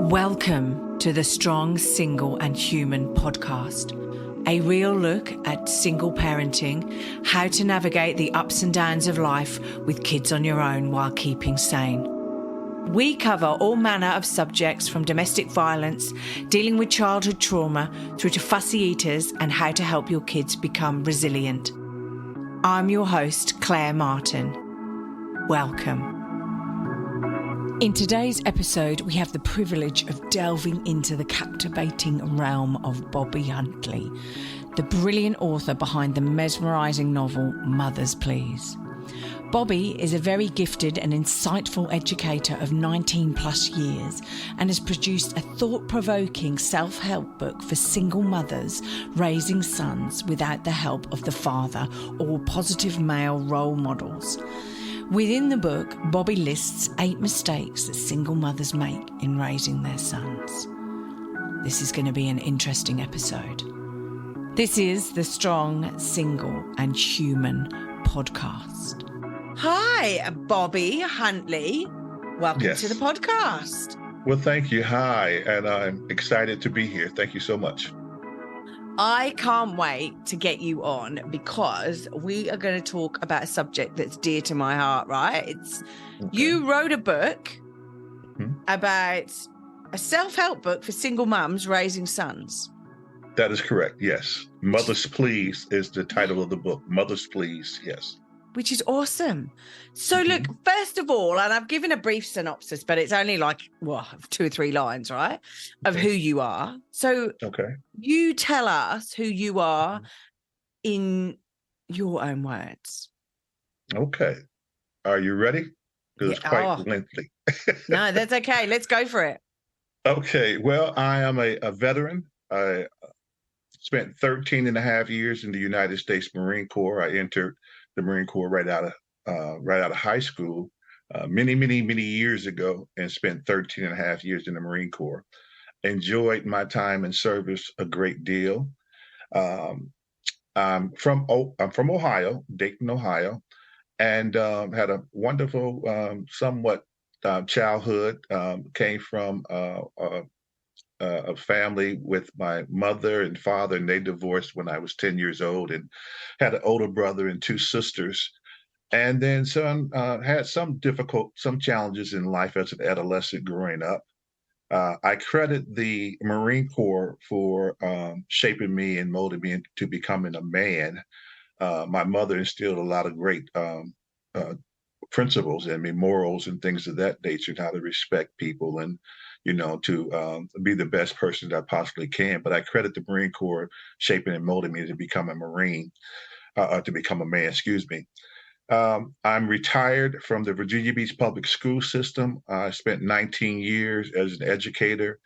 Welcome to the Strong, Single and Human podcast, a real look at single parenting, how to navigate the ups and downs of life with kids on your own while keeping sane. We cover all manner of subjects from domestic violence, dealing with childhood trauma, through to fussy eaters and how to help your kids become resilient. I'm your host, Claire Martin. Welcome. In today's episode, we have the privilege of delving into the captivating realm of Bobby Huntley, the brilliant author behind the mesmerizing novel Mothers, Please. Bobby is a very gifted and insightful educator of 19 plus years and has produced a thought-provoking self-help book for single mothers raising sons without the help of the father or positive male role models. Within the book, Bobby lists 8 mistakes that single mothers make in raising their sons. This is going to be an interesting episode. This is the Strong, Single and Human podcast. Hi, Bobby Huntley. Welcome to the podcast. Well, thank you. Hi, and I'm excited to be here. Thank you so much. I can't wait to get you on because we are going to talk about a subject that's dear to my heart, right? You wrote a book about a self-help book for single mums raising sons. That is correct, yes. Mothers, Please is the title of the book. Mothers, Please, yes. Which is awesome. So look, first of all, and I've given a brief synopsis, but it's only like, 2 or 3 lines, right, of who you are. So you tell us who you are in your own words. Okay. Are you ready? Because it's quite lengthy. No, that's okay. Let's go for it. Okay. Well, I am a veteran. I spent 13 and a half years in the United States Marine Corps. I entered the Marine Corps right out of high school many years ago, and spent 13 and a half years in the Marine Corps. Enjoyed my time in service a great deal. I'm from Ohio, Dayton, Ohio, and had a wonderful, somewhat childhood. Came from a family with my mother and father, and they divorced when I was 10 years old, and had an older brother and 2 sisters. And then had some challenges in life as an adolescent growing up. I credit the Marine Corps for shaping me and molding me into becoming a man. My mother instilled a lot of great principles in me, morals and things of that nature, and how to respect people and, to be the best person that I possibly can. But I credit the Marine Corps shaping and molding me to become a Marine, to become a man, excuse me. I'm retired from the Virginia Beach public school system. I spent 19 years as an educator.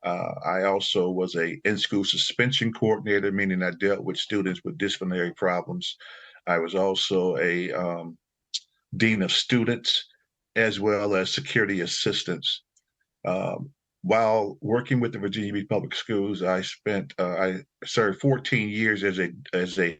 I also was a in-school suspension coordinator, meaning I dealt with students with disciplinary problems. I was also a dean of students, as well as security assistants. While working with the Virginia Beach Public Schools, I served 14 years as a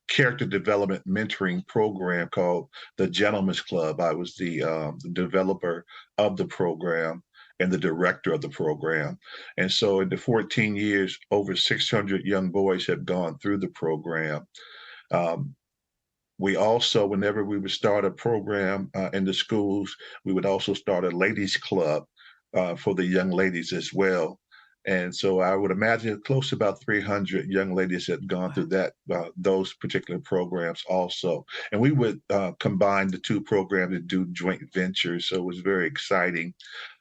character development mentoring program called the Gentleman's Club. I was the developer of the program and the director of the program. And so in the 14 years, over 600 young boys have gone through the program. We also, whenever we would start a program in the schools, we would also start a ladies' club for the young ladies as well. And so I would imagine close to about 300 young ladies had gone through those particular programs also. And we would combine the 2 programs and do joint ventures. So it was very exciting.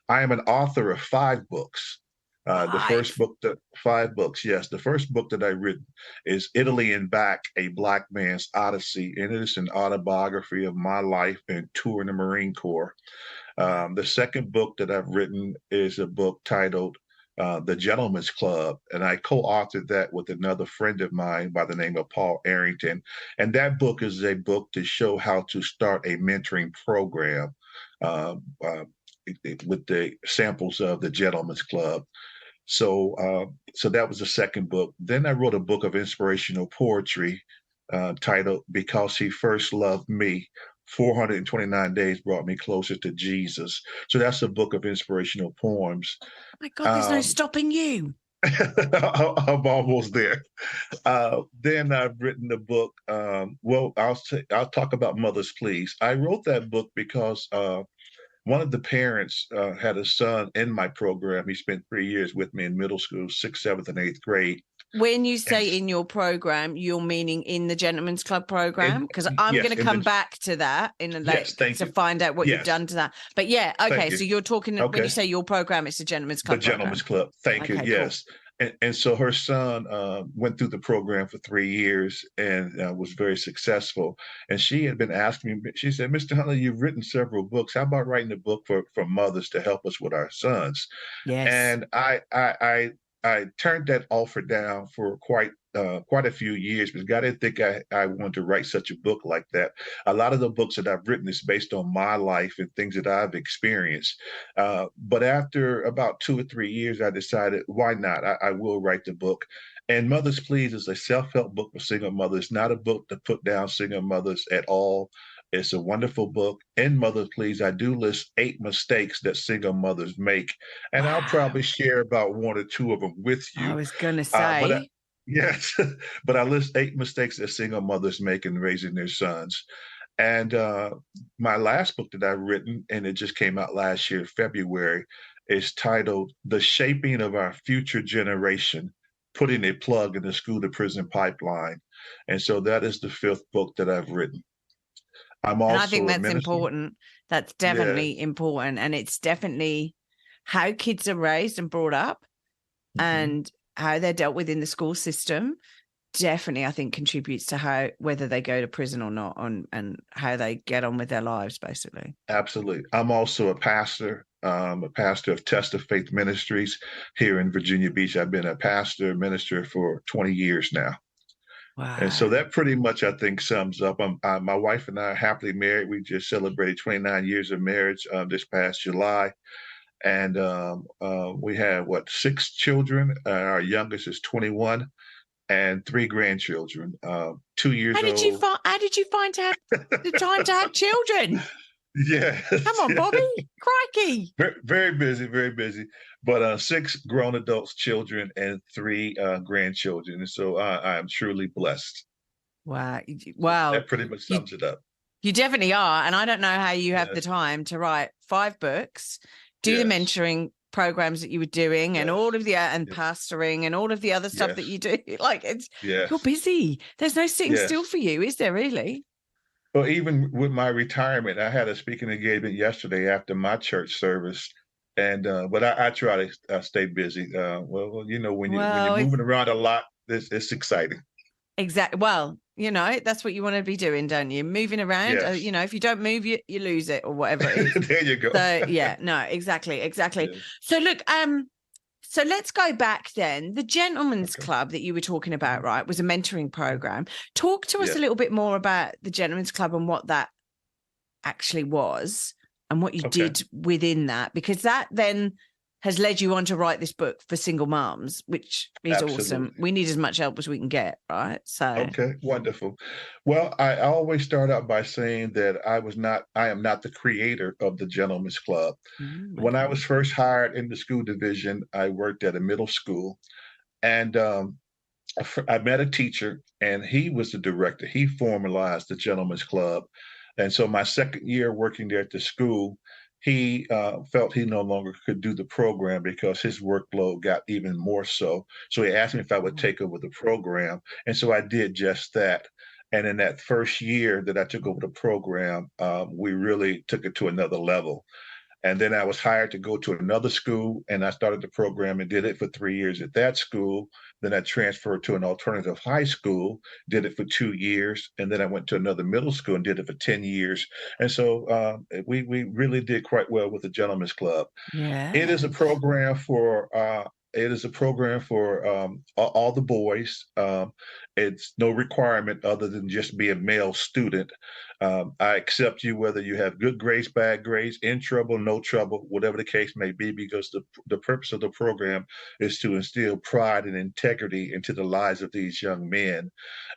I am an author of 5 books. The first book, 5 books, yes. The first book that I written is Italy and Back, A Black Man's Odyssey. And it is an autobiography of my life and tour in the Marine Corps. The second book that I've written is a book titled The Gentleman's Club, and I co-authored that with another friend of mine by the name of Paul Arrington. And that book is a book to show how to start a mentoring program with the samples of the Gentleman's Club. So that was the second book. Then I wrote a book of inspirational poetry titled Because He First Loved Me, 429 Days Brought Me Closer to Jesus. So that's a book of inspirational poems. Oh my God, there's no Um, stopping you. I'm almost there. Then I've written a book. Well, I'll talk about Mothers Please. I wrote that book because one of the parents had a son in my program. He spent 3 years with me in middle school, sixth, seventh, and eighth grade. When you And say in your program, you're meaning in the Gentleman's Club program? Because I'm yes, going to come back to that in a yes, thank to you. find out what you've Yes, done to that. But yeah, thank okay. you. So you're talking when you Okay. say your program, it's the Gentleman's The Club Gentleman's program. Club. Thank you. Okay, cool. Yes. And so her son went through the program for 3 years and was very successful. And she had been asking me, she said, Mr. Huntley, you've written several books. How about writing a book for mothers to help us with our sons? Yes. And I turned that offer down for quite a few years because I didn't think I wanted to write such a book like that. A lot of the books that I've written is based on my life and things that I've experienced. But after about 2 or 3 years, I decided, why not? I will write the book. And Mothers Please is a self-help book for single mothers, not a book to put down single mothers at all. It's a wonderful book. In Mother Please, I do list 8 mistakes that single mothers make, and I'll Wow. probably share about 1 or 2 of them with I you. was going to But say, yes, but I list 8 mistakes that single mothers make in raising their sons. And my last book that I've written, and it just came out last year, February, is titled "The Shaping of Our Future Generation: Putting a Plug in the School to Prison Pipeline." And so that is the 5th book that I've written. I'm and I think also a that's minister. important. That's Yes. definitely important. And it's definitely how kids are raised and brought up Mhm. and how they're dealt with in the school system. Definitely, I think contributes to how whether they go to prison or not, and how they get on with their lives, basically. Absolutely. I'm also a pastor of Test of Faith Ministries here in Virginia Beach. I've been a pastor, minister for 20 years now. And so Wow. that pretty much, I think, sums up. My wife and I are happily married. We just celebrated 29 years of marriage this past July. And we have, 6 children? Our youngest is 21 and 3 grandchildren, 2 years old. How did you find to have the time to have children? Come Yes. on, Bobby. Crikey. Very, very busy, very busy. But 6 grown adults, children, and 3 grandchildren. And so I am truly blessed. Wow. So Wow. that pretty much You sums it up. you definitely are. And I don't know how you have the Yes, time to write 5 books, do the yes, mentoring programs that you were doing and yes, all of the and yes, pastoring and all of the other stuff that yes, you do. Like you're yes, busy. There's no sitting still yes. for you, is there really? Well, even with my retirement, I had a speaking engagement yesterday after my church service. And but I try to stay busy. When you're Well, it's moving around a lot, it's exciting. exactly. Well, that's what you want to be doing, don't you? Moving around. Yes. If you don't move, you lose it or whatever it is. There you go. So yeah, no, exactly. Yes. So look, so let's go back then. The Gentleman's Okay. Club that you were talking about, Mhm. right, was a mentoring program. Talk to us a Yes. little bit more about the Gentleman's Club and what that actually was and what you Okay. did within that, because that then has led you on to write this book for single moms, which is awesome. Absolutely. We need as much help as we can get, right? So, Okay. Wonderful. Well, I always start out by saying that I am not the creator of the Gentleman's Club. When I okay. was first hired in the school division, I worked at a middle school, and I met a teacher, and he was the director. He formalized the Gentleman's Club. And so my second year working there at the school, he felt he no longer could do the program because his workload got even more so. So he asked me if I would take over the program. And so I did just that. And in that first year that I took over the program, we really took it to another level. And then I was hired to go to another school, and I started the program and did it for 3 years at that school. Then I transferred to an alternative high school, did it for 2 years, and then I went to another middle school and did it for 10 years. And so we really did quite well with the Gentlemen's Club. It is a Yes. program for all the boys. It's no requirement other than just be a male student. I accept you whether you have good grades, bad grades, in trouble, no trouble, whatever the case may be, because the purpose of the program is to instill pride and integrity into the lives of these young men.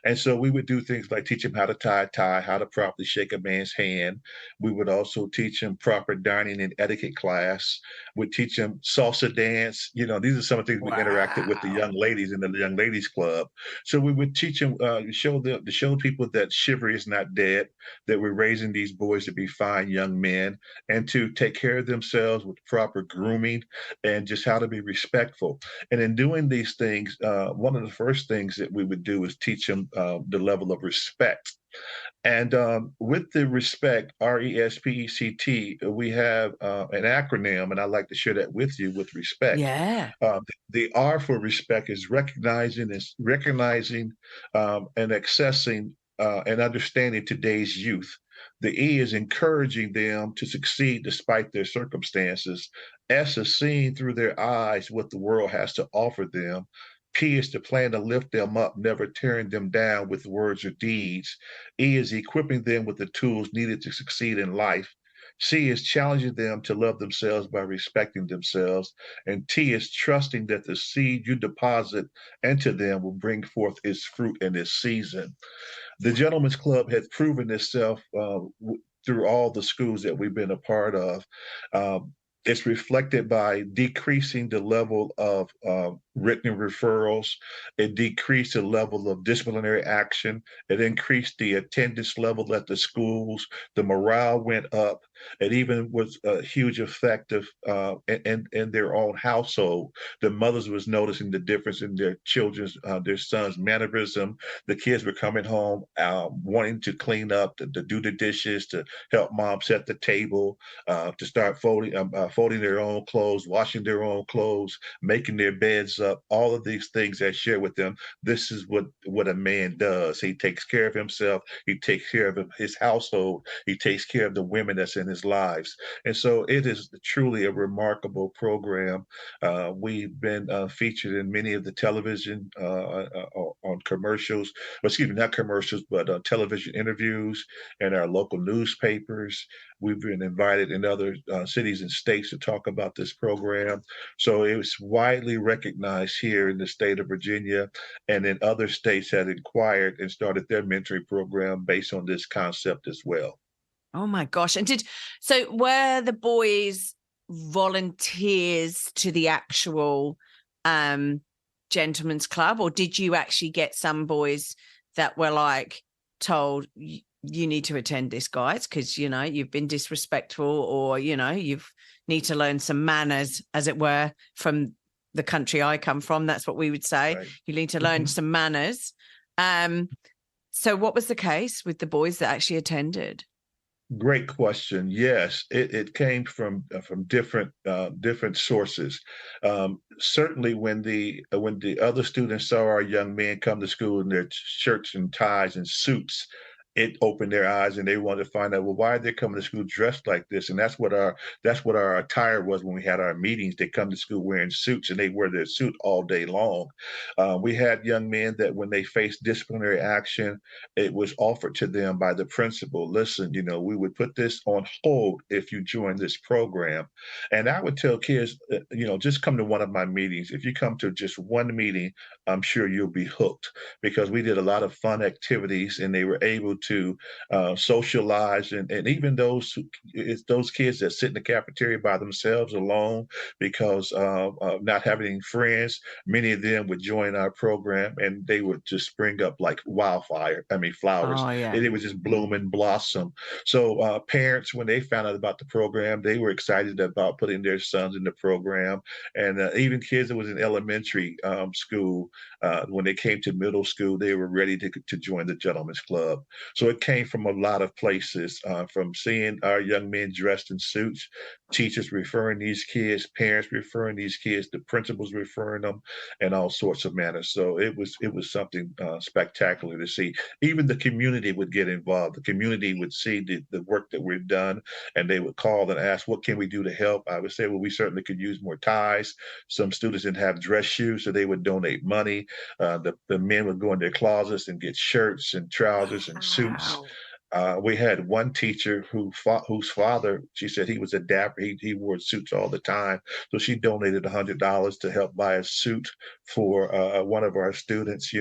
And so we would do things like teach them how to tie a tie, how to properly shake a man's hand. We would also teach them proper dining and etiquette class. We'd teach them salsa dance. These are some of the things we interacted with the Wow. young ladies in the young ladies club. So we would teach them, to show people that chivalry is not dead, that we're raising these boys to be fine young men, and to take care of themselves with proper grooming and just how to be respectful. And in doing these things, one of the first things that we would do is teach them the level of respect. And with the respect, RESPECT, we have an acronym, and I'd like to share that with you with respect. Yeah. The R for respect is recognizing and accessing and understanding today's youth. The E is encouraging them to succeed despite their circumstances. S is seeing through their eyes what the world has to offer them. P is to plan to lift them up, never tearing them down with words or deeds. E is equipping them with the tools needed to succeed in life. C is challenging them to love themselves by respecting themselves. And T is trusting that the seed you deposit into them will bring forth its fruit in its season. The Gentlemen's Club has proven itself through all the schools that we've been a part of. Um, it's reflected by decreasing the level of written referrals. It decreased the level of disciplinary action. It increased the attendance level at the schools. The morale went up. It even was a huge effect of in their own household. The mothers was noticing the difference in their sons' mannerism. The kids were coming home wanting to clean up, to do the dishes, to help mom set the table, to start folding their own clothes, washing their own clothes, making their beds up. All of these things I share with them. This is what a man does. He takes care of himself. He takes care of his household. He takes care of the women that's in his lives. And so it is truly a remarkable program. We've been featured in many of the television on commercials, excuse me, not commercials, but television interviews and our local newspapers. We've been invited in other cities and states to talk about this program. So it was widely recognized here in the state of Virginia, and in other states had inquired and started their mentoring program based on this concept as well. Oh my gosh. And were the boys volunteers to the actual um gentlemen's club, or did you actually get some boys that were like told you need to attend this, guys, because you've been disrespectful, or you've need to learn some manners, as it were, from the country I come from? That's what we would say. Right. You need to learn some manners. So what was the case with the boys that actually attended? Great question. Yes, it came from different sources. Certainly, when the other students saw our young men come to school in their shirts and ties and suits, it opened their eyes, and they wanted to find out, well, why are they coming to school dressed like this? And that's what our attire was when we had our meetings. They come to school wearing suits, and they wear their suit all day long. We had young men that when they faced disciplinary action, it was offered to them by the principal. Listen, we would put this on hold if you join this program. And I would tell kids, just come to one of my meetings. If you come to just one meeting, I'm sure you'll be hooked, because we did a lot of fun activities, and they were able to socialize. And even it's those kids that sit in the cafeteria by themselves alone because of not having any friends, many of them would join our program, and they would just spring up like wildfire. I mean, flowers. Oh yeah. And it would just bloom and blossom. So parents, when they found out about the program, they were excited about putting their sons in the program. And even kids that was in elementary school, when they came to middle school, they were ready to join the Gentlemen's Club. So it came from a lot of places, from seeing our young men dressed in suits, teachers referring these kids, parents referring these kids, the principals referring them, and all sorts of manners. So it was something spectacular to see. Even the community would get involved. The community would see the work that we've done, and they would call and ask, what can we do to help? I would say, well, we certainly could use more ties. Some students didn't have dress shoes, so they would donate money. The men would go in their closets and get shirts and trousers and suits. Wow. We had one teacher whose father, she said he was a dapper. He wore suits all the time. So she donated $100 to help buy a suit for one of our students,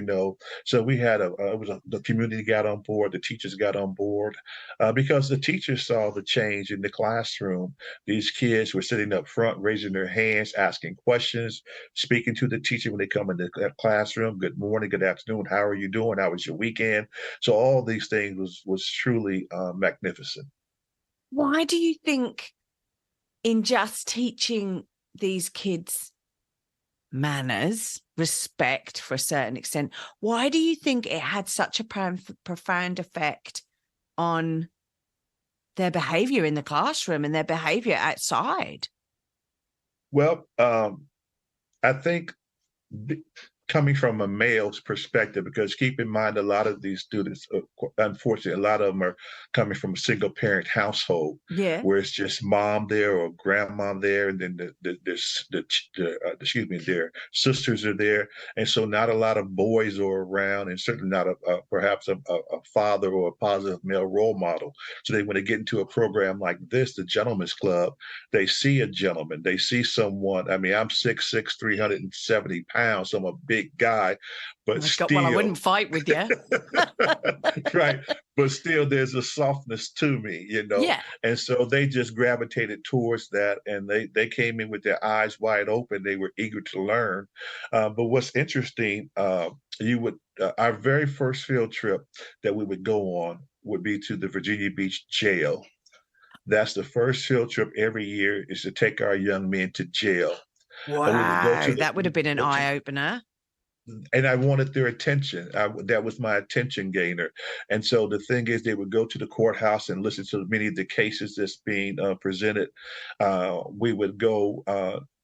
So we had the community got on board, the teachers got on board, because the teachers saw the change in the classroom. These kids were sitting up front, raising their hands, asking questions, speaking to the teacher when they come into the classroom. Good morning, good afternoon. How are you doing? How was your weekend? So all these things was truly magnificent. Why do you think in just teaching these kids manners, respect for a certain extent, why do you think it had such a profound effect on their behavior in the classroom and their behavior outside? Well, I think coming from a male's perspective, because keep in mind, a lot of these students, unfortunately, a lot of them are coming from a single parent household, Yeah. where it's just mom there or grandma there, and then excuse me, their sisters are there, and so not a lot of boys are around, and certainly not perhaps a father or a positive male role model. So when they get into a program like this, the Gentlemen's Club, they see a gentleman, they see someone. I mean, I'm 6'6", 370 pounds, so I'm a big guy, Oh but my God, well, I still, wouldn't fight with you. right. But still, there's a softness to me. Yeah. And so they just gravitated towards that, and they came in with their eyes wide open. They were eager to learn. But what's interesting, our very first field trip that we would go on would be to the Virginia Beach jail. That's the first field trip every year, is to take our young men to jail. And we would go to Wow, that would have been an eye opener. and I wanted their attention. That was my attention gainer. And so the thing is, they would go to the courthouse and listen to many of the cases that's being presented. We would go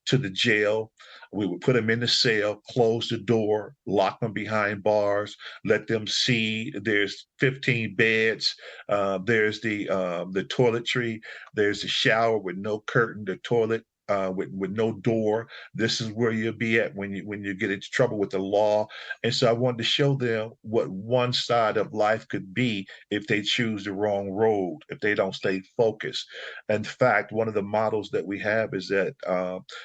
to the jail. We would put them in the cell, close the door, lock them behind bars, let them see there's 15 beds. There's the toiletry. There's the shower with no curtain, the toilet with no door. This is where you'll be at when you get into trouble with the law. And so I wanted to show them what one side of life could be if they choose the wrong road, if they don't stay focused. In fact, one of the models that we have is that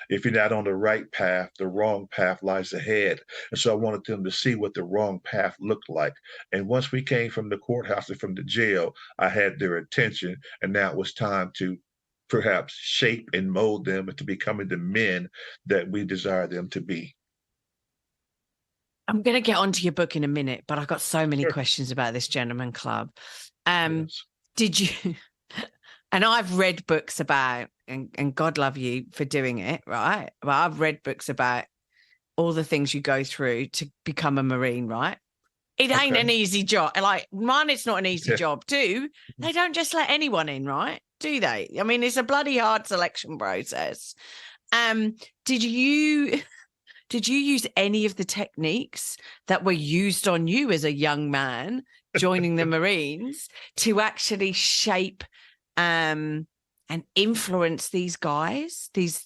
if you're not on the right path, the wrong path lies ahead. And so I wanted them to see what the wrong path looked like. And once we came from the courthouse and from the jail, I had their attention, and now it was time to perhaps shape and mold them into becoming the men that we desire them to be. I'm going to get onto your book in a minute, but I've got so many Sure. questions about this gentleman club. Yes. Did you, and I've read books about, and God love you for doing it, right? Well, I've read books about all the things you go through to become a Marine, right? It ain't an easy job. Like, one, it's not an easy job. Two, they don't just let anyone in, right? Do they? I mean, it's a bloody hard selection process. Did you use any of the techniques that were used on you as a young man joining the Marines to actually shape and influence these guys, these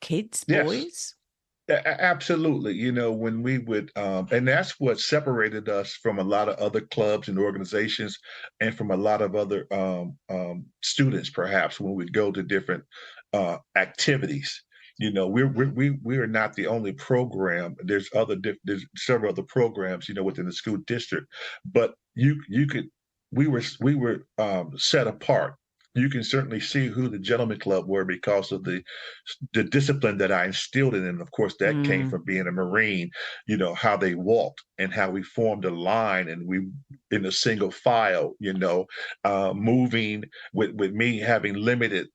kids, boys? Absolutely. When we would, and that's what separated us from a lot of other clubs and organizations, and from a lot of other students, perhaps, when we go to different activities. We're not the only program. There's several other programs, within the school district, but we were set apart. You can certainly see who the Gentleman Club were because of the discipline that I instilled in them. Of course, that came from being a Marine. How they walked and how we formed a line, and we in a single file. Moving with me having limited.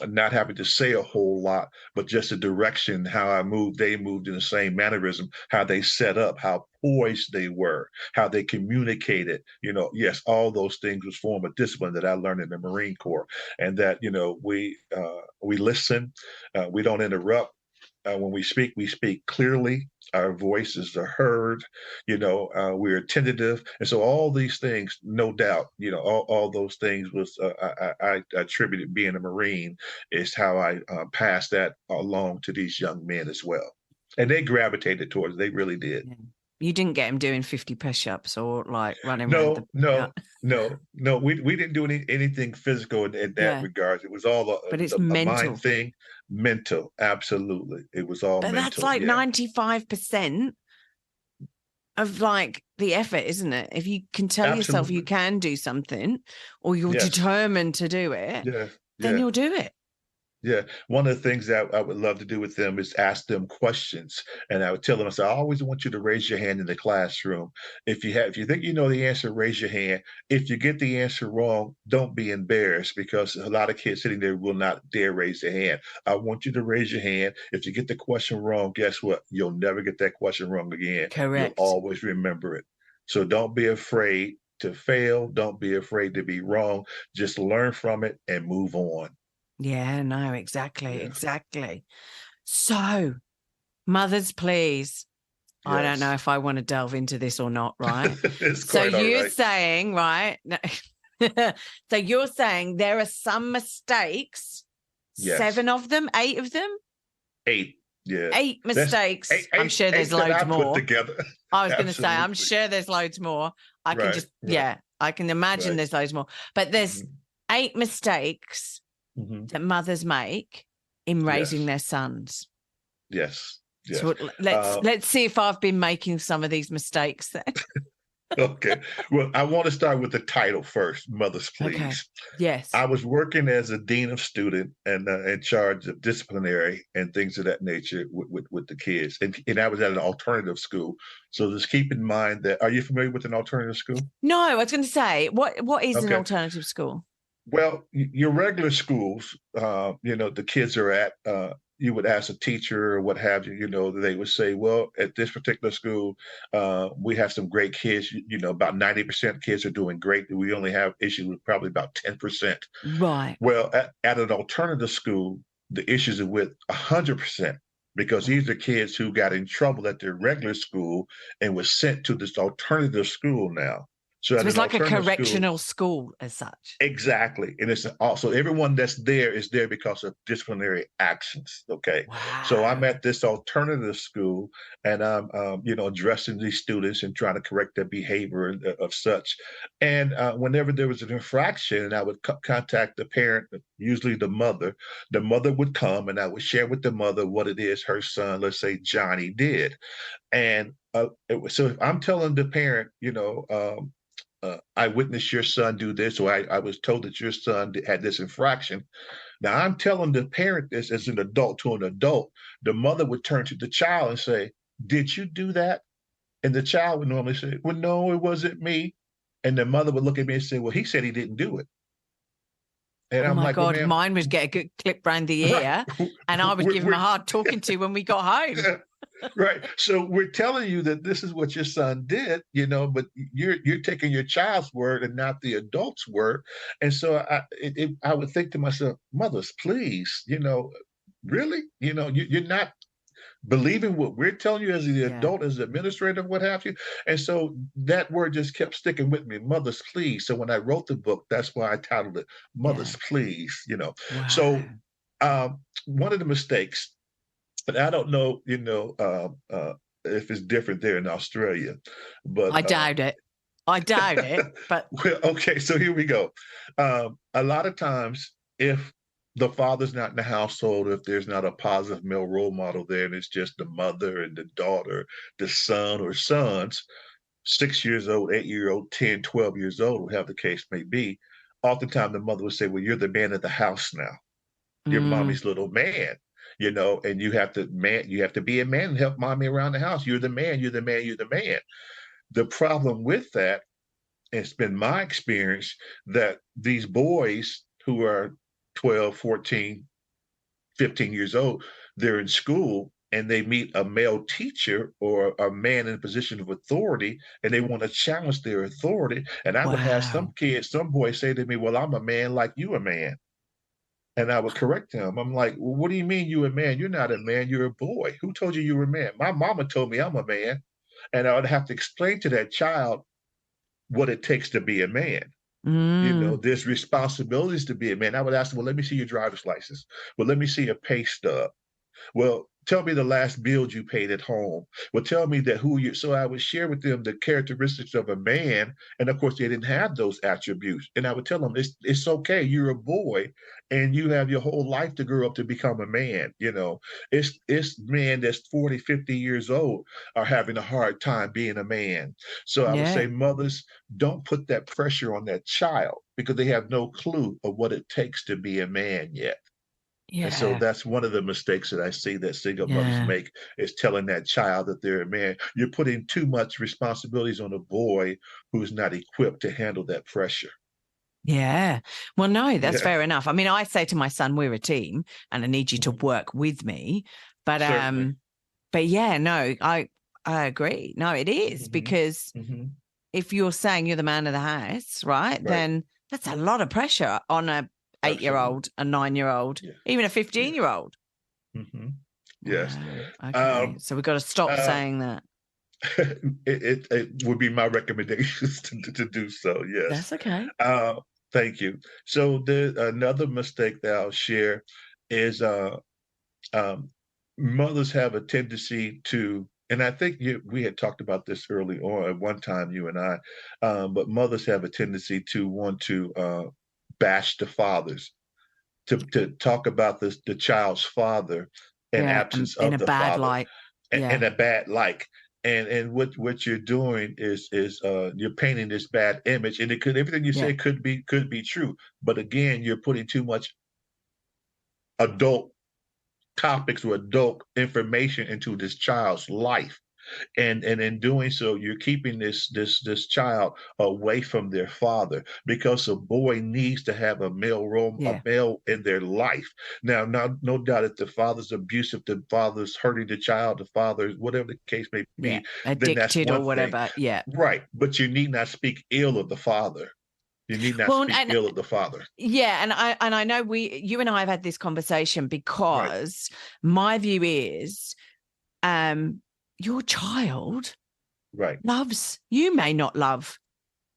Not having to say a whole lot, but just the direction, how I moved, they moved in the same mannerism, how they set up, how poised they were, how they communicated. Yes, all those things was form of discipline that I learned in the Marine Corps, and that we listen, we don't interrupt. When we speak clearly. Our voices are heard. We're attentive, and so all these things, no doubt, all those things was I attributed being a Marine is how I passed that along to these young men as well, and they gravitated towards it. They really did. You didn't get him doing 50 push-ups or like running around the. No, no, no. We didn't do anything physical in that Yeah, regard. It was all but it's a mind mental. thing, mental. Absolutely, it was all But that's mental. like Yeah, 95% of like the effort, isn't it? If you can tell yourself you absolutely. can do something or you're Yes, determined to do it, yeah, then yeah. you'll do it. Yeah, one of the things that I would love to do with them is ask them questions, and I would tell them, I said, "I always want you to raise your hand in the classroom. If you think you know the answer, raise your hand. If you get the answer wrong, don't be embarrassed because a lot of kids sitting there will not dare raise their hand. I want you to raise your hand. If you get the question wrong, guess what? You'll never get that question wrong again. You'll Correct. always remember it. So don't be afraid to fail. Don't be afraid to be wrong. Just learn from it and move on." Yeah, no, exactly, Yeah. exactly. So, mothers, please. I don't know Yes. if I want to delve into this or not, right? It's So quite all you're right. saying, right? So you're saying there are some mistakes, Yes. 7 of them, 8 of them, 8. Yeah. 8 That's mistakes. 8 I'm 8 sure there's 8 that loads I put more. together. I was going to say, I'm Absolutely. sure there's loads more. I can Right, just, right, yeah, I can imagine right. there's loads more. But there's Mhm, 8 mistakes mhm. that mothers make in raising Yes, their sons. yes, yes. So let's Uh, let's see if I've been making some of these mistakes then. okay. Well, I wanna start with the title first, Mothers Okay. Please. Yes. I was working as a dean of student and, in charge of disciplinary and things of that nature with the kids, and I was at an alternative school. So just keep in mind that are you familiar with an alternative school? No, I was going to say, what is an Okay. alternative school? Well, your regular schools, the kids are at, you would ask a teacher or what have you, they would say, well, at this particular school, we have some great kids. About 90% of kids are doing great. We only have issues with probably about 10%. Right. Well, at an alternative school, the issues are with 100% because these are kids who got in trouble at their regular school and was sent to this alternative school now. So So at it's an like a alternative school, correctional school as such. exactly. And it's also everyone that's there is there because of disciplinary actions. Okay. So I'm Wow. at this alternative school and I'm, addressing these students and trying to correct their behavior of such. And whenever there was an infraction, I would contact the parent, usually the mother. The mother would come and I would share with the mother what it is her son, let's say Johnny, did. And so if I'm telling the parent, I witnessed your son do this, or I was told that your son had this infraction. Now I'm telling the parent this as an adult to an adult. The mother would turn to the child and say, "Did you do that?" And the child would normally say, "Well, no, it wasn't me." And the mother would look at me and say, "Well, he said he didn't do it." And Oh I'm my like, "Well, God, ma'am, mine would get a good clip round the right? ear and I would give him a We're hard talking to when we got home. right. So we're telling you that this is what your son did, but you're taking your child's word and not the adult's word. And so I would think to myself, mothers, please, really, you're not believing what we're telling you as the Yeah. adult, as the administrator, what have you. And so that word just kept sticking with me, mothers, please. So when I wrote the book, that's why I titled it Yeah. Mothers, Please. So Wow. one of the mistakes, but I don't know, if it's different there in Australia, but I doubt it. I doubt it, but well, okay, so here we go. A lot of times, if the father's not in the household, if there's not a positive male role model there, and it's just the mother and the daughter, the son or sons, 6 years old, 8 year old, 10, 12 years old, whatever the case may be, oftentimes the mother would say, well, you're the man of the house now. You're mm, mommy's little man, and you have to be a man and help mommy around the house. You're the man, you're the man, you're the man. The problem with that, it's been my experience that these boys who are 12, 14, 15 years old, they're in school and they meet a male teacher or a man in a position of authority and they want to challenge their authority. And I would have wow. some boys say to me, well, I'm a man like you a man. And I would correct him. I'm like, well, what do you mean you a man? You're not a man, you're a boy. Who told you you were a man? My mama told me I'm a man. And I would have to explain to that child what it takes to be a man. Mm, There's responsibilities to be a man. I would ask them, well, let me see your driver's license. Well, let me see your pay stub. Well, tell me the last bill you paid at home. Well, tell me that who you so I would share with them the characteristics of a man. And of course, they didn't have those attributes. And I would tell them it's okay. You're a boy and you have your whole life to grow up to become a man. It's men that's 40, 50 years old are having a hard time being a man. So I would Yeah. say, mothers, don't put that pressure on that child because they have no clue of what it takes to be a man yet. And so Yeah. that's one of the mistakes that I see that single mothers Yeah. make is telling that child that they're a man. You're putting too much responsibilities on a boy who's not equipped to handle that pressure. Yeah. Well, no, that's Yeah, fair enough. I mean, I say to my son, we're a team and I need you to mhm, work with me. But certainly. but yeah, no, I agree. No, it is Hmm. because Hmm. if you're saying you're the man of the house, right, Right. then that's a lot of pressure on a 8-year-old, Absolutely. a 9-year-old, Yes. even a Yes. 15-year-old. Hmm. Yes. Wow. Okay. Um, So we've got to stop uh, saying that. it would be my recommendations to do so. Yes. That's okay. Uh, Thank you. So another mistake that I'll share is um, mothers have a tendency to, and I think we had talked about this early on at one time, you and I, but mothers have a tendency to want to bash the fathers, to talk about the child's father and Yeah. absence In of a the bad father light. and Yeah. a bad like. And what you're doing is you're painting this bad image, and it could everything you Yeah. say could be true, but again, you're putting too much adult topics or adult information into this child's life, and in doing so you're keeping this child away from their father because a boy needs to have a Yeah. male in their life. Now, no doubt if the father's abusive, the father's hurting the child, the father's whatever the case may Yeah. be, then that's Addicted or one thing, whatever. Yeah. right? But you need not speak ill of the father. You need not Well, speak and ill of the father. yeah, and I know you and I have had this conversation Right. because my view is um your child Right. loves you may not love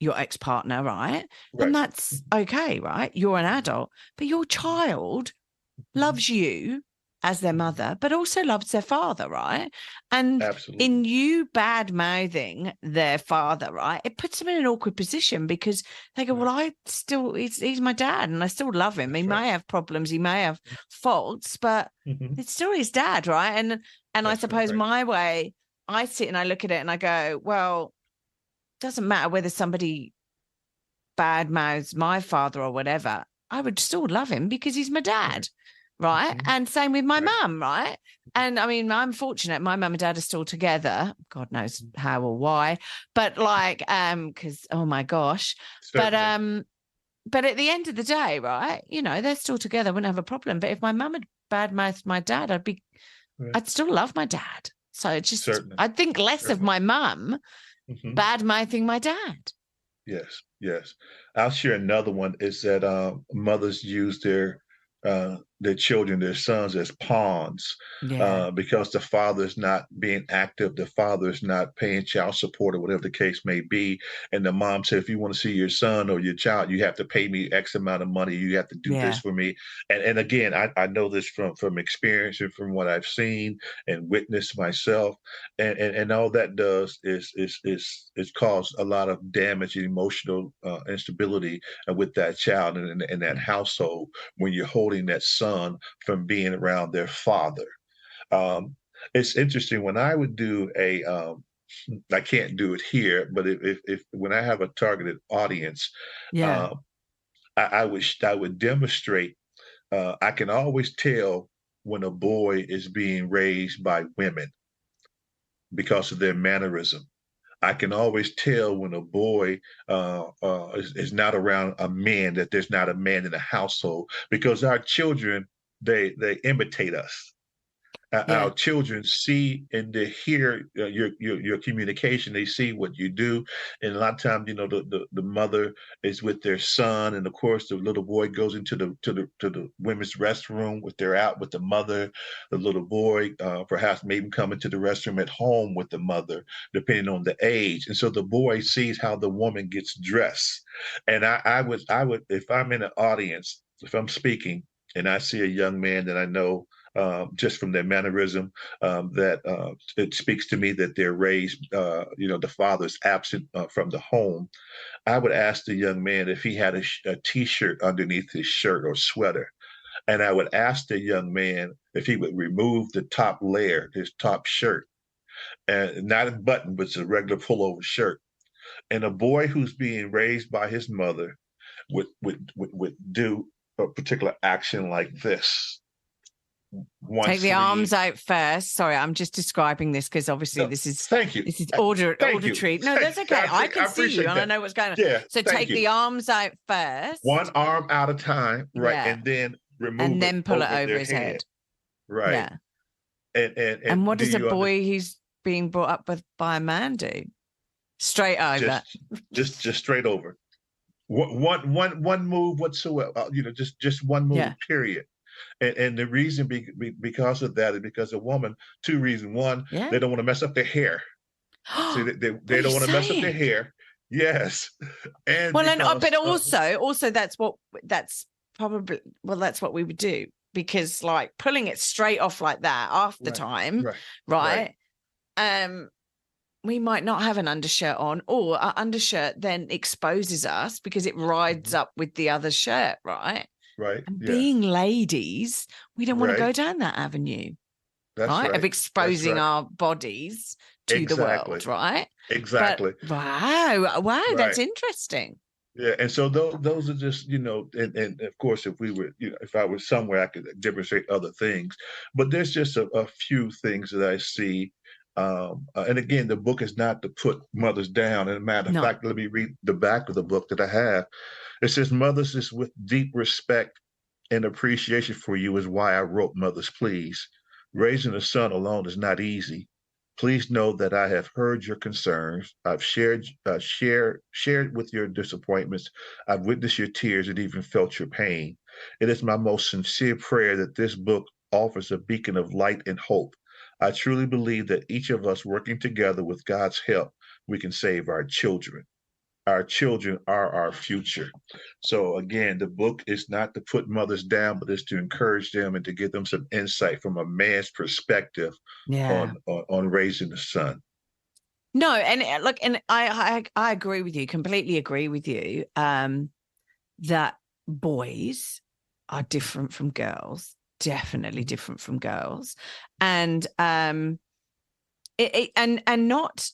your ex-partner, right? And Right. that's okay, right? You're an Mhm. adult, but your Mhm. child Mhm. loves you as their Mhm. mother, but also loves their father, right? And Absolutely. in you bad mouthing their father, right, it puts them in an awkward position because they go, Right. well, he's my dad and I still love him. He That's right. may have problems, he may have faults, but Mhm. it's still his dad, right? And I That's right. suppose Right. my way, I sit and I look at it and I go, well, doesn't matter whether somebody bad mouths my father or whatever, I would still love him because he's my Right. dad. Right. Mhm. And same with my Right. mum. Right. And I mean, I'm fortunate. My mum and dad are still together. God knows Mhm. how or why. But like, because oh my gosh. But Certainly. but at the end of the day, right, they're still together, I wouldn't have a problem. But if my mum had badmouthed my dad, Right. I'd still love my dad. So it's just Certainly. I'd think less of Certainly. my mum Mhm. bad mouthing my dad. Yes, yes. I'll share another one is that mothers use their children, their sons, as pawns Yeah. because the father's not being active, the father's not paying child support or whatever the case may be. And the mom said, if you want to see your son or your child, you have to pay me X amount of money. You have to do this Yeah. for me. And again, I know this from experience and from what I've seen and witnessed myself. And all that does is cause a lot of damage and emotional instability with that child and in that Yeah. household when you're holding that son from being around their father. Um, it's interesting when I would do I can't do it here, but if when I have a targeted audience, Yeah. uh, I would demonstrate. I can always tell when a boy is being raised by women because of their mannerism. I can always tell when a boy is not around a man that there's not a man in the household because our children they imitate us. Our Yeah. children see and they hear your communication. They see what you do, and a lot of times, the mother is with their son, and of course, the little boy goes into the women's restroom. If they're out with the mother, the little boy perhaps maybe come into the restroom at home with the mother, depending on the age. And so the boy sees how the woman gets dressed, and I would if I'm in an audience, if I'm speaking. and I see a young man that I know just from their mannerism, that it speaks to me that they're raised, the father's absent from the home. I would ask the young man if he had a t-shirt underneath his shirt or sweater. And I would ask the young man if he would remove the top layer, his top shirt, and not a button, but it's a regular pullover shirt. And a boy who's being raised by his mother would do a particular action like this. One Take the sleeve. arms out first. Sorry, I'm just describing this because obviously No, this is thank you. This is Thank you. auditory. No, that's okay. I can see you and I know what's going on. Yeah, So take the arms out first. One arm at a time, right? Yeah. And then remove and then pull it over over their his head. Right. Yeah. And what does a boy who's being brought up by a man do? Straight over. Just straight over. One move whatsoever. Just one move. Yeah. Period. And the reason because of that is because a woman. Two reasons. One, they don't want to mess up their hair. So they don't want to mess up their hair. Yes. And well, but also that's probably that's what we would do, because like pulling it straight off like that half the time, right? We might not have an undershirt on, or our undershirt then exposes us because it rides up with the other shirt, right? Right. And being ladies, we don't want to go down that avenue, right? Of exposing our bodies to the world, right? Exactly. But, wow, that's interesting. Yeah, and so those are just, and of course, if I was somewhere, I could demonstrate other things, but there's just a few things that I see. And again, the book is not to put mothers down. And a matter of fact, let me read the back of the book that I have. It says, "Mothers, is with deep respect and appreciation for you is why I wrote Mothers Please. Raising a son alone is not easy. Please know that I have heard your concerns. I've shared with your disappointments. I've witnessed your tears and even felt your pain. It is my most sincere prayer that this book offers a beacon of light and hope. I truly believe that each of us working together with God's help, we can save our children. Our children are our future." So again, the book is not to put mothers down, but it's to encourage them and to give them some insight from a man's perspective on raising a son. No, and look, and I agree with you, completely agree with you, that boys are different from girls, definitely different from girls, and and not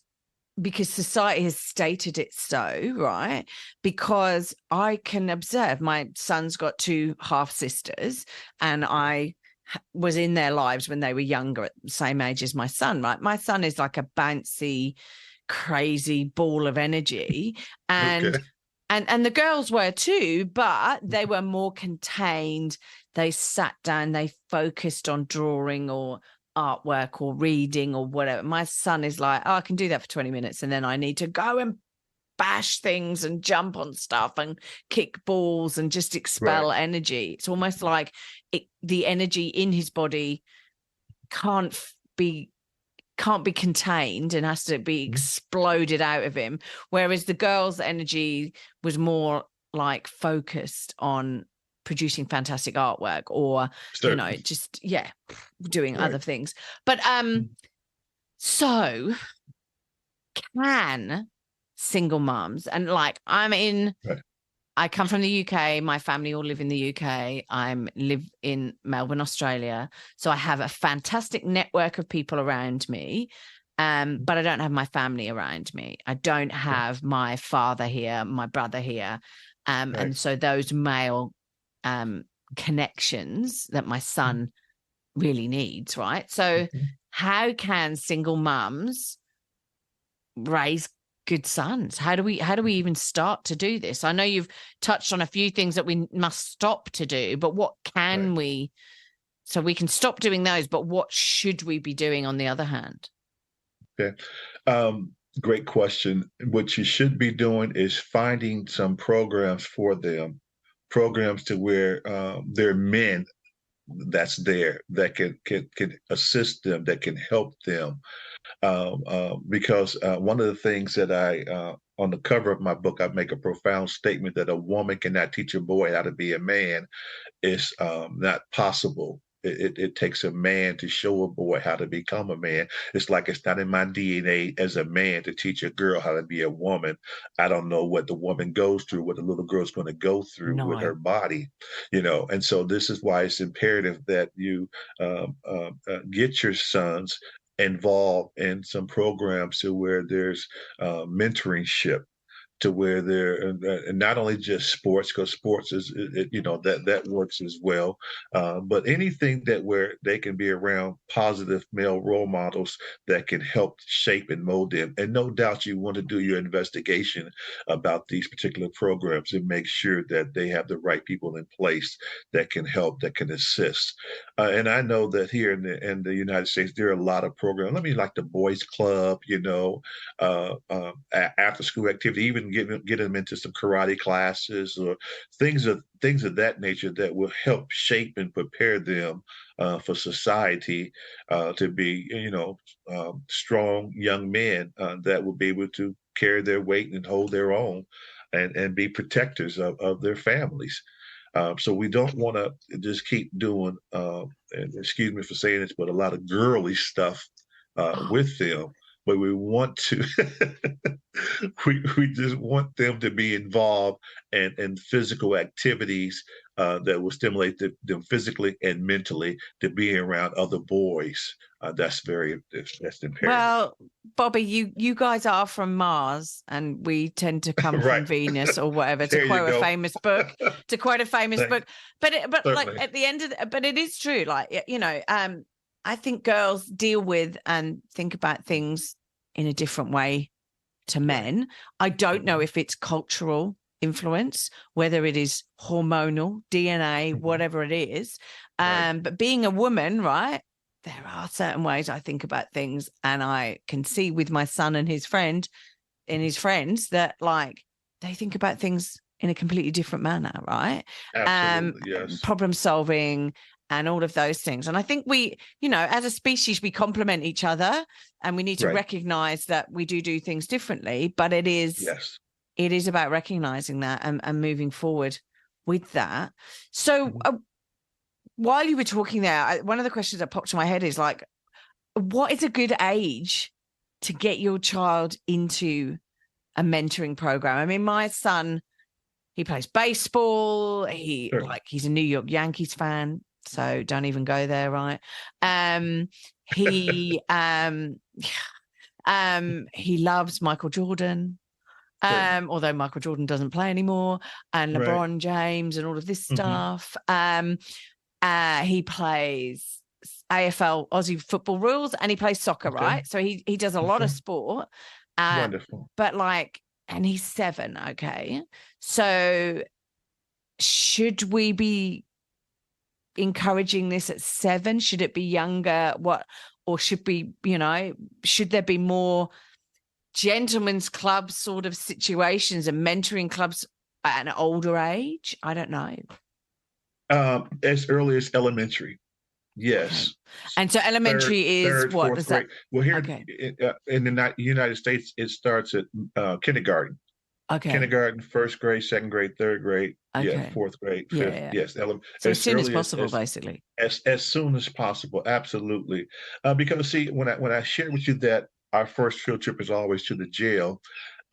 because society has stated it so, right? Because I can observe my son's got two half sisters, and I was in their lives when they were younger, at the same age as my son, right? My son is like a bouncy, crazy ball of energy, and the girls were too, but they were more contained. They sat down, they focused on drawing or artwork or reading or whatever. My son is like, I can do that for 20 minutes and then I need to go and bash things and jump on stuff and kick balls and just expel energy. It's almost like the energy in his body can't be contained and has to be exploded out of him, whereas the girl's energy was more like focused on producing fantastic artwork or just doing other things. But so can single moms, and like I come from the UK, my family all live in the UK, live in Melbourne, Australia, so I have a fantastic network of people around me, but I don't have my family around me. I don't have my father here, my brother here, and so those male connections that my son really needs, right? So how can single mums raise good sons? How do we even start to do this? I know you've touched on a few things that we must stop to do, but what can we, so we can stop doing those, but what should we be doing on the other hand? Great question. What you should be doing is finding some programs for them, programs to where there are men that's there that can assist them, that can help them. Because one of the things that on the cover of my book, I make a profound statement that a woman cannot teach a boy how to be a man. It's not possible. It takes a man to show a boy how to become a man. It's like it's not in my DNA as a man to teach a girl how to be a woman. I don't know what the woman goes through, what the little girl's going to go through with No. her body, And so this is why it's imperative that you get your sons involved in some programs to where there's mentorship, to where they're and not only just sports, because sports is that works as well, but anything that where they can be around positive male role models that can help shape and mold them. And no doubt you want to do your investigation about these particular programs and make sure that they have the right people in place that can help, that can assist. And I know that here in the United States there are a lot of programs. Let me like the Boys Club, after school activity, even get them into some karate classes or things of that nature that will help shape and prepare them for society, to be strong young men that will be able to carry their weight and hold their own, and be protectors of their families. So we don't want to just keep doing, and excuse me for saying this, but a lot of girly stuff with them. But we want to, we just want them to be involved in physical activities that will stimulate them physically and mentally to be around other boys. That's imperative. Well, Bobby, you guys are from Mars, and we tend to come from Right. Venus or whatever. To There you quote a go. famous book, but like Certainly. at the end of but it is true. Like I think girls deal with and think about things in a different way to men. Right. I don't know if it's cultural influence, whether it is hormonal, DNA, whatever it is. Right. But being a woman, right? There are certain ways I think about things, and I can see with my son and his friends that like they think about things in a completely different manner, right? Absolutely, yes. Problem solving and all of those things. And I think we, as a species, we complement each other, and we need to recognize that we do things differently, but it is about recognizing that and moving forward with that. So while you were talking there, one of the questions that popped to my head is like, what is a good age to get your child into a mentoring program? I mean, my son, he plays baseball. He's a New York Yankees fan, so don't even go there, right? He he loves Michael Jordan. Although Michael Jordan doesn't play anymore, and LeBron James and all of this stuff. He plays AFL Aussie football rules, and he plays soccer, right? So he does a lot of sport. Wonderful. But and he's 7, okay? So should we be encouraging this at 7? Should it be younger? Or should there be more gentlemen's club sort of situations and mentoring clubs at an older age? I don't know. As early as elementary. Yes. Okay. And so elementary third, what fourth does grade. that? Well, here in the United States, it starts at kindergarten. Okay. Kindergarten, first grade, second grade, third grade. Okay. Yeah, fourth grade, fifth. Yeah. Yes. So as soon as possible, basically. As soon as possible, absolutely. Because see, when I shared with you that our first field trip is always to the jail.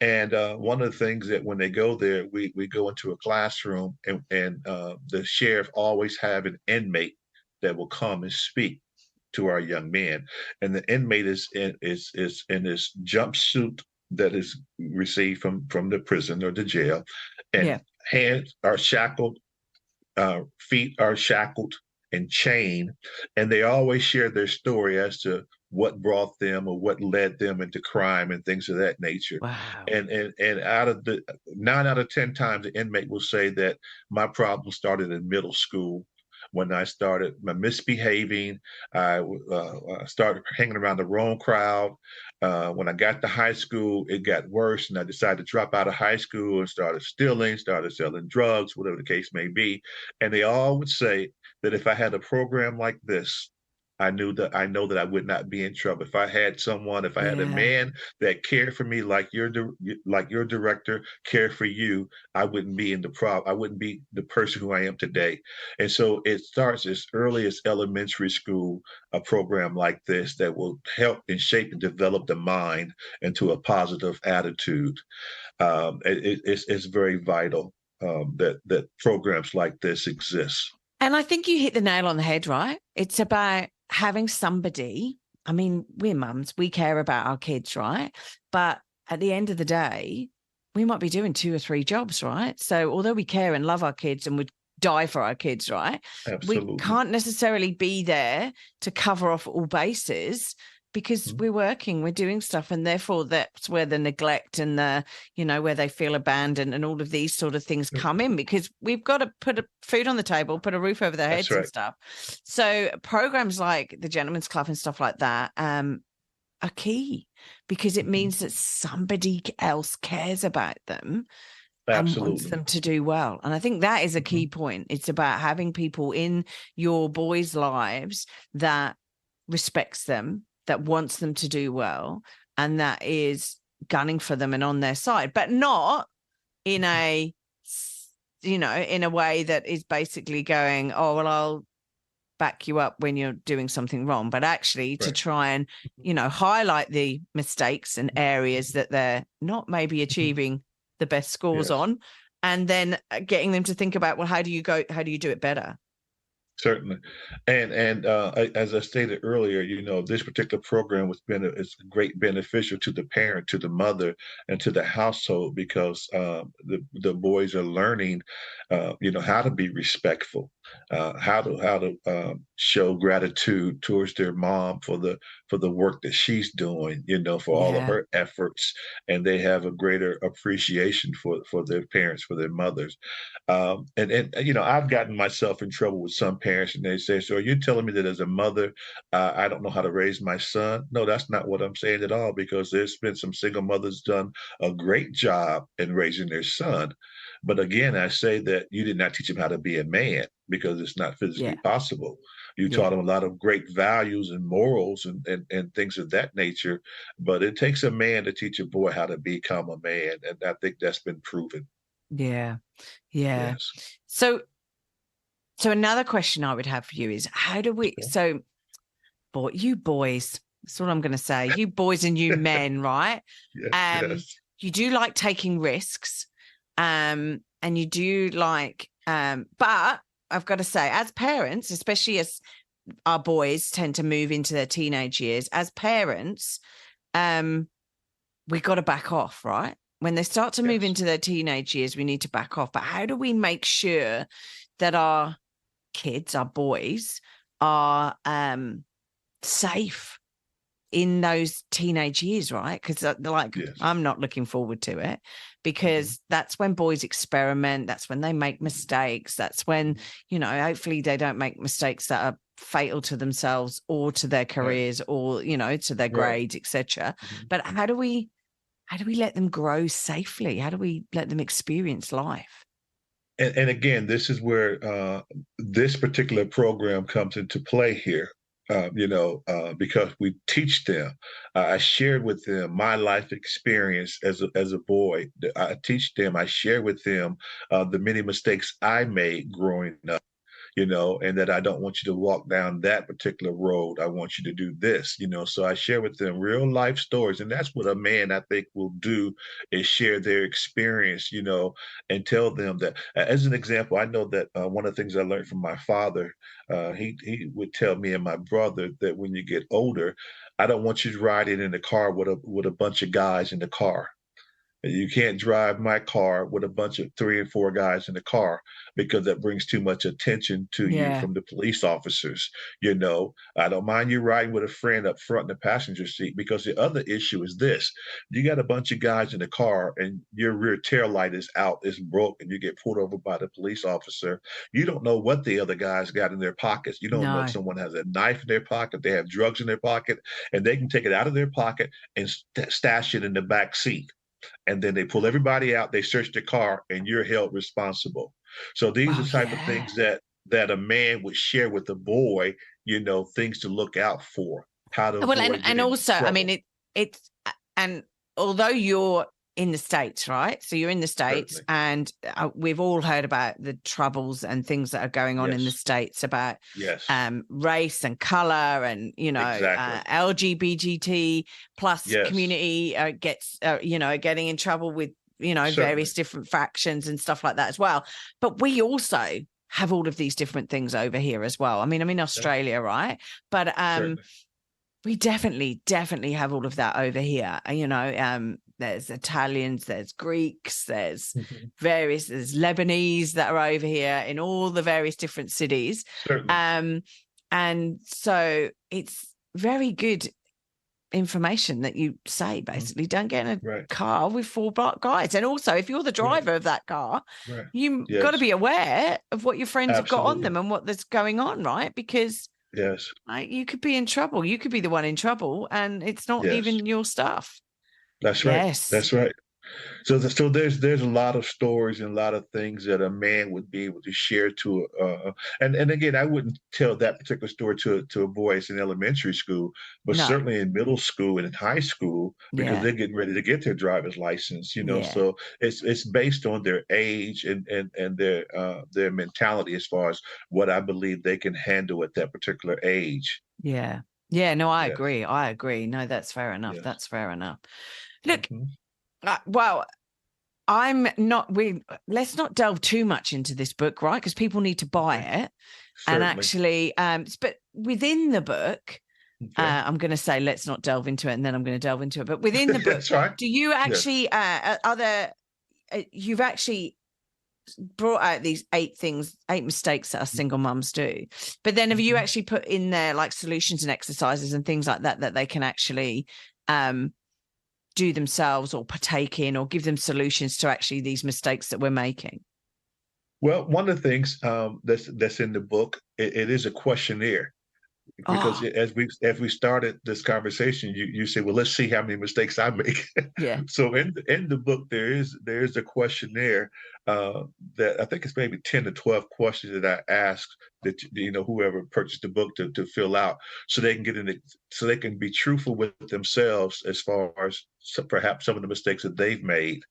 And one of the things that when they go there, we go into a classroom, and the sheriff always have an inmate that will come and speak to our young men. And the inmate is in this jumpsuit that is received from the prison or the jail, and hands are shackled, feet are shackled and chained, and they always share their story as to what brought them or what led them into crime and things of that nature. Wow. And out of the 9 out of 10 times, the inmate will say that my problem started in middle school when I started misbehaving. I started hanging around the wrong crowd. When I got to high school, it got worse, and I decided to drop out of high school and started stealing, started selling drugs, whatever the case may be. And they all would say that if I had a program like this, I know that I would not be in trouble. If I had someone, if I had a Yeah. man that cared for me like your director cared for you, I wouldn't be in the problem. I wouldn't be the person who I am today. And so it starts as early as elementary school, a program like this that will help and shape and develop the mind into a positive attitude. It's very vital that programs like this exist. And I think you hit the nail on the head, right? It's about having somebody. I mean, we're mums, we care about our kids, right? But at the end of the day, we might be doing 2 or 3 jobs, right? So although we care and love our kids and would die for our kids, right? We Absolutely. can't necessarily be there to cover off all bases because Mhm. we're working, we're doing stuff. And therefore that's where the neglect and where they feel abandoned and all of these sort of things come in, because we've got to put food on the table, put a roof over their That's heads and right. stuff. So programs like the Gentlemen's Club and stuff like that are key, because it Mhm. means that somebody else cares about them and wants Absolutely. them to do well. And I think that is a key Mhm. point. It's about having people in your boys' lives that respects them, that wants them to do well, and that is gunning for them and on their side, but not in in a way that is basically going, oh, well, I'll back you up when you're doing something wrong, but actually to Right. try and, highlight the mistakes and areas that they're not maybe Mhm. achieving the best scores Yes. on. And then getting them to think about, well, how do you do it better? Certainly, as I stated earlier, this particular program is great beneficial to the parent, to the mother, and to the household because the boys are learning, how to be respectful, how to show gratitude towards their mom for the work that she's doing, for all of Yeah. her efforts, and they have a greater appreciation for their parents, for their mothers. I've gotten myself in trouble with some parents, and they say, "So are you telling me that as a mother, I don't know how to raise my son?" No, that's not what I'm saying at all. Because there's been some single mothers done a great job in raising their son, but again, I say that you did not teach him how to be a man because it's not physically Yeah. possible. You taught Yeah. him a lot of great values and morals and things of that nature, but it takes a man to teach a boy how to become a man, and I think that's been proven. Yeah. Yeah. Yes. So, another question I would have for you is, how do we, Okay. you boys, that's all I'm going to say, you boys and you men, right? Yes, Um, yes. you do like taking risks, and you do like, but I've got to say, as parents, especially as our boys tend to move into their teenage years, as parents, um, we got to back off, right? When they start to move Yes. into their teenage years, we need to back off. But how do we make sure that our kids, our boys, are safe in those teenage years, right? Because Yes. I'm not looking forward to it, Mhm. because that's when boys experiment. That's when they make mistakes. That's when, hopefully they don't make mistakes that are fatal to themselves or to their Right. careers or, to their Right. grades, etc. Mhm. But how do we let them grow safely? How do we let them experience life? And again, this is where this particular program comes into play here. Because we teach them. I shared with them my life experience as a boy. I teach them. I share with them the many mistakes I made growing up. And that I don't want you to walk down that particular road. I want you to do this. So I share with them real life stories. And that's what a man, I think, will do, is share their experience, and tell them that. As an example, I know that one of the things I learned from my father, he would tell me and my brother that when you get older, I don't want you riding in the car with a bunch of guys in the car. You can't drive my car with a bunch of 3 and 4 guys in the car because that brings too much attention to you Yeah. from the police officers. I don't mind you riding with a friend up front in the passenger seat, because the other issue is this. You got a bunch of guys in the car and your rear tail light is out, it's broke, and you get pulled over by the police officer. You don't know what the other guys got in their pockets. You don't know if No. someone has a knife in their pocket, they have drugs in their pocket, and they can take it out of their pocket and stash it in the back seat, and then they pull everybody out, they search the car, and you're held responsible. So these are Well, type of yeah. things that that a man would share with a boy, things to look out for, how to Well, and avoid and getting in also, I mean, trouble. it's and although you're in the States, right? So you're in the States, Certainly. and we've all heard about the troubles and things that are going on in the Yes. States about Yes. race and color, and Exactly. LGBT plus Yes. community gets getting in trouble with Certainly. various different factions and stuff like that as well. But we also have all of these different things over here as well. I mean, I'm in Yeah. Australia, right? But Certainly. we definitely have all of that over here. There's Italians, there's Greeks, there's Mhm. there's Lebanese that are over here in all the various different cities. Certainly. And so it's very good information that you say, Mhm. basically, don't get in a Right. car with four black guys. And also, if you're the Right. driver of that car, Right. you got to Yes. be aware of what your friends have got on Absolutely. them and what that's going on, right? Because Yes. you could be in trouble. You could be the one in trouble, and it's not Yes. even your stuff. That's right. Yes. That's right. So there's a lot of stories and a lot of things that a man would be able to share to and again, I wouldn't tell that particular story to a boy in elementary school, but No. certainly in middle school and in high school, because Yeah. they're getting ready to get their driver's license, Yeah. so it's based on their age and their mentality as far as what I believe they can handle at that particular age. Yeah. Yeah. No, I Yes. agree. I agree. No, that's fair enough. Yes. That's fair enough. Look, Hmm. well, I'm not. Let's not delve too much into this book, right? Because people need to buy Okay. it. And Certainly. actually, but within the book, Okay. I'm going to say let's not delve into it, and then I'm going to delve into it. But within the book, That's right. do you Yes. actually you've actually brought out these 8 mistakes that us single mums do, but then have you Mhm. actually put in there like solutions and exercises and things like that that they can actually do themselves or partake in, or give them solutions to actually these mistakes that we're making? Well, one of the things that's in the book, it is a questionnaire because Oh, as we started this conversation, you say, well, let's see how many mistakes I make. yeah. So in the book, there is a questionnaire that I think it's maybe 10 to 12 questions that I ask that whoever purchased the book to fill out, so they can get in it, so they can be truthful with themselves as far as perhaps some of the mistakes that they've made.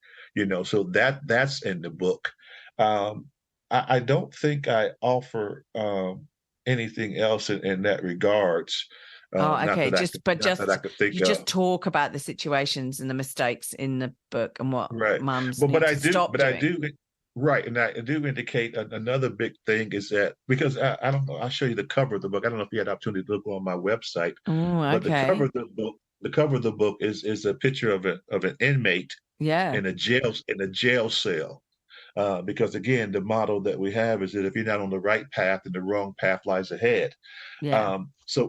So that's in the book. Um, I don't think I offer anything else in that regards. Oh, Not okay. that I could, not that I could think You of. just talk about the situations and the mistakes in the book and what Right. mums But but need I to do, stop but I doing. do, right, and I do indicate another big thing is that because I don't know, I'll show you the cover of the book. I don't know if you had the opportunity to look on my website, Oh, but okay. the cover of the book is a picture of an inmate Yeah. in a jail cell. Because again, the model that we have is that if you're not on the right path, then the wrong path lies ahead. Yeah.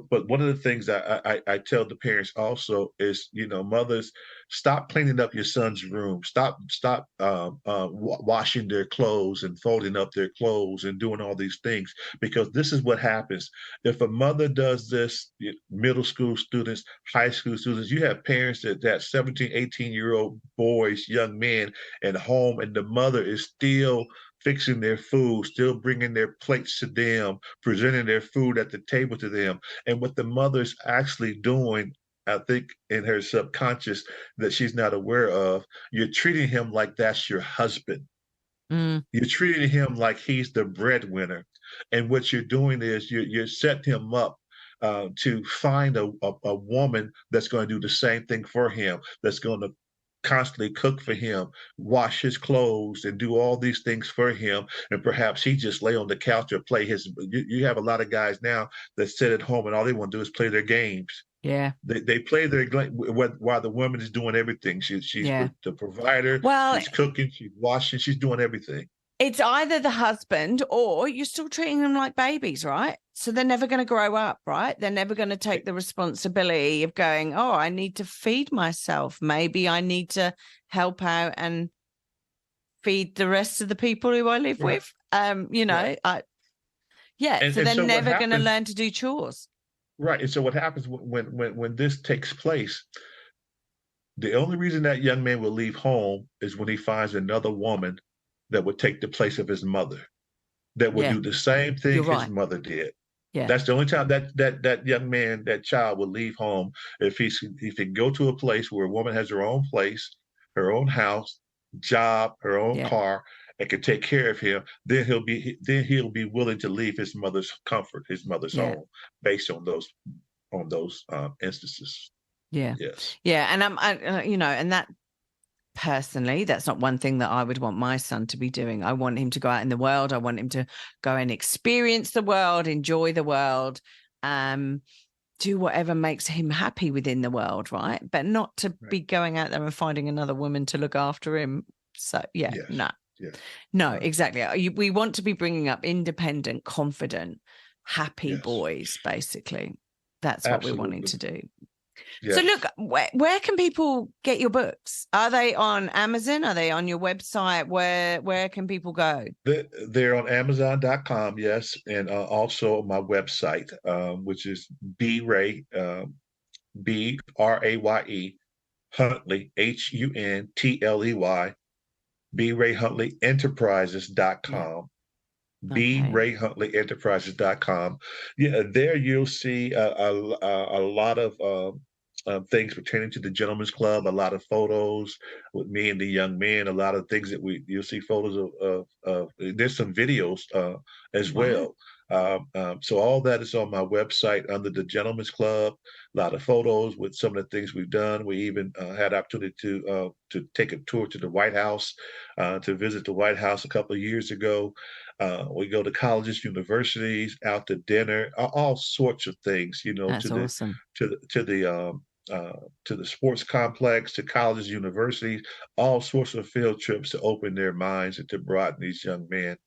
But one of the things I tell the parents also is, mothers, stop cleaning up your son's room. Stop washing their clothes and folding up their clothes and doing all these things, because this is what happens. If a mother does this, middle school students, high school students, you have parents that 17, 18-year-old boys, young men at home, and the mother is still fixing their food, still bringing their plates to them, presenting their food at the table to them. And what the mother's actually doing, I think in her subconscious that she's not aware of, you're treating him like that's your husband. Mm, You're treating him like he's the breadwinner. And what you're doing is you're setting him up to find a woman that's going to do the same thing for him, that's going to constantly cook for him, wash his clothes, and do all these things for him. And perhaps he just lay on the couch or play his. You have a lot of guys now that sit at home and all they want to do is play their games. yeah. They play their while the woman is doing everything. She's Yeah. the provider. Well, She's cooking. She's washing. She's doing everything. it's either the husband or you're still treating them like babies, right? So they're never going to grow up, right? They're never going to take the responsibility of going, oh, I need to feed myself. Maybe I need to help out and feed the rest of the people who I live Right. with. Right. So And they're so what never going to happens? learn to do chores. Right. And so what happens when this takes place? The only reason that young man will leave home is when he finds another woman that would take the place of his mother. that will Yeah. do the same thing You're his right. mother did. Yeah. That's the only time that young man, that child, will leave home, if he go to a place where a woman has her own place, her own house, job, her own Yeah. car, and can take care of him. Then he'll be willing to leave his mother's comfort, his mother's Yeah. home, based on those instances. Yeah. Yes, Yeah. And and that personally, that's not one thing that I would want my son to be doing. I want him to go out in the world. I want him to go and experience the world, enjoy the world, do whatever makes him happy within the world, right? But not to right. be going out there and finding another woman to look after him. So, yeah, Yes, no, yes, no, right. exactly. We want to be bringing up independent, confident, happy Yes, boys, basically. That's what we're wanting absolutely. to do. So Yes. look, where can people get your books? Are they on Amazon? Are they on your website? Where can people go? They're on Amazon.com, yes, and also my website, which is B Ray, Braye Huntley, Huntley, B Ray Huntley Yeah. Enterprises.com. Okay. BRayHuntleyEnterprises.com. Yeah, there you'll see a lot of things pertaining to the Gentlemen's Club, a lot of photos with me and the young men, a lot of things that you'll see photos of there's some videos as Wow. well. So all that is on my website under the Gentlemen's Club. A lot of photos with some of the things we've done. We even had opportunity to take a tour to the White House, to visit the White House a couple of years ago. We go to colleges, universities, out to dinner, all sorts of things. That's awesome. To the to the sports complex, to colleges, universities, all sorts of field trips to open their minds and to broaden these young men.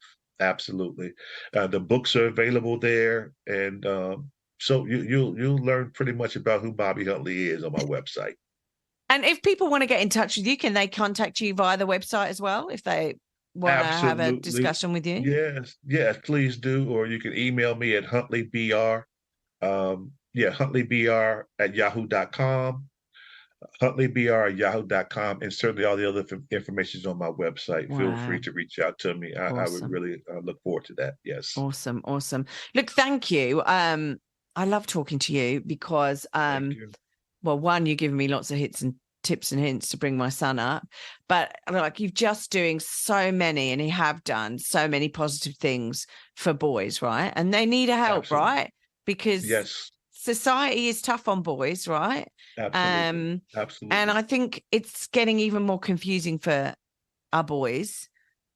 Absolutely, the books are available there, and so you'll learn pretty much about who Bobby Huntley is on my website. And if people want to get in touch with you, can they contact you via the website as well if they want to have a Absolutely. discussion with you? Yes, yes, please do. Or you can email me at HuntleyBR. Yeah, HuntleyBR at yahoo.com. HuntleyBR at yahoo.com. And certainly all the other information is on my website. Feel free Wow. to reach out to me. I would Awesome. really look forward to that. Yes. Awesome. Awesome. Look, thank you. I love talking to you because Thank you. well, one, you're giving me lots of hits and tips and hints to bring my son up, but like you've just doing so many and you have done so many positive things for boys, right? And they need a help, Absolutely. right? Because Yes. society is tough on boys, right? Absolutely. And Absolutely. I think it's getting even more confusing for our boys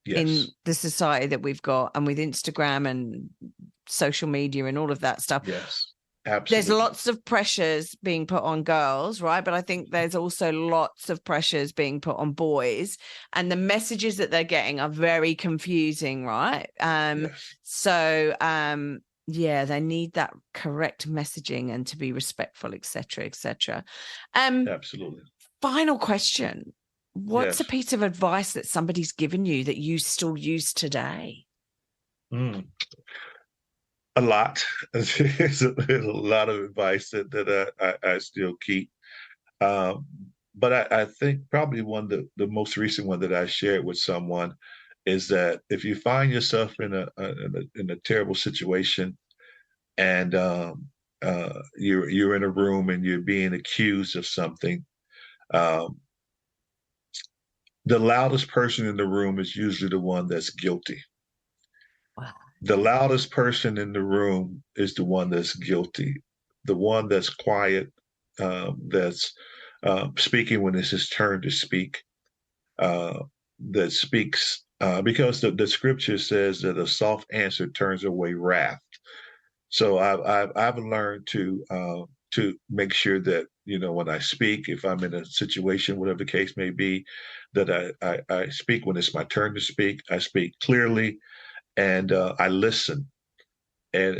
in Yes. the society that we've got, and with Instagram and social media and all of that stuff. Yes. There's Absolutely. lots of pressures being put on girls, right? But I think there's also lots of pressures being put on boys, and the messages that they're getting are very confusing, right? Yes. So yeah, they need that correct messaging and to be respectful, etc., etc. Absolutely. Final question. What's a Yes. piece of advice that somebody's given you that you still use today? Mm. A lot. There's a lot of advice that I still keep. Um, but I think probably the most recent one that I shared with someone is that if you find yourself in a terrible situation, and you're in a room and you're being accused of something, um, the loudest person in the room is usually the one that's guilty. Wow. The loudest person in the room is the one that's guilty. The one that's quiet, that's speaking when it's his turn to speak, uh, that speaks, because the scripture says that a soft answer turns away wrath. So I've learned to make sure that, when I speak, if I'm in a situation, whatever the case may be, that I speak when it's my turn to speak. I speak clearly, and I listen. And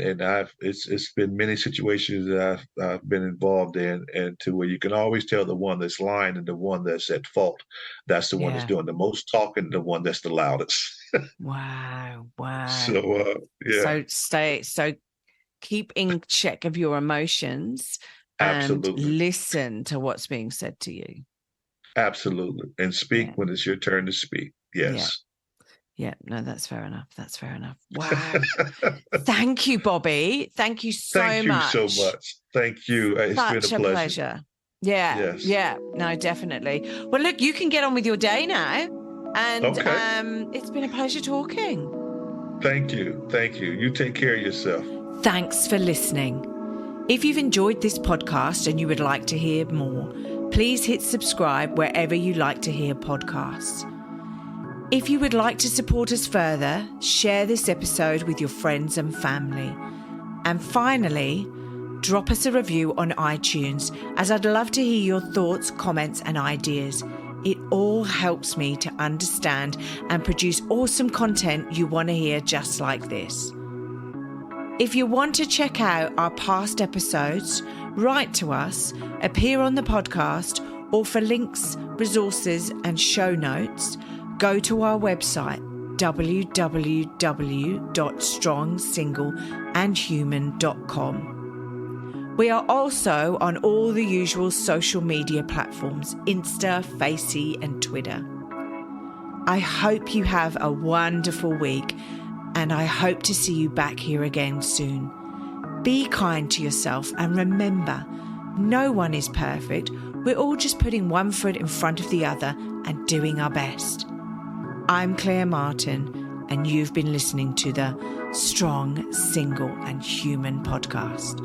it's been many situations that I've been involved in, and to where you can always tell the one that's lying and the one that's at fault. That's the one that's Yeah. doing the most talking, the one that's the loudest. Wow. So Wow. yeah, So keep in check of your emotions and absolutely, listen to what's being said to you. absolutely, and speak Yeah. when it's your turn to speak. Yeah. Yes. Yeah, no, that's fair enough. That's fair enough. Wow. Thank you, Bobby. Thank you so Thank you so much. much. Thank you. It's been a Such a pleasure. pleasure. Yeah, Yes. yeah, no, definitely. Well, look, you can get on with your day now. And Okay. it's been a pleasure talking. Thank you. Thank you. You take care of yourself. Thanks for listening. If you've enjoyed this podcast and you would like to hear more, please hit subscribe wherever you like to hear podcasts. If you would like to support us further, share this episode with your friends and family. And finally, drop us a review on iTunes, as I'd love to hear your thoughts, comments, and ideas. It all helps me to understand and produce awesome content you want to hear just like this. If you want to check out our past episodes, write to us, appear on the podcast, or for links, resources, and show notes, go to our website, www.strongsingleandhuman.com. We are also on all the usual social media platforms, Insta, Facey, and Twitter. I hope you have a wonderful week, and I hope to see you back here again soon. Be kind to yourself, and remember, no one is perfect. We're all just putting one foot in front of the other and doing our best. I'm Claire Martin, and you've been listening to the Strong, Single and Human podcast.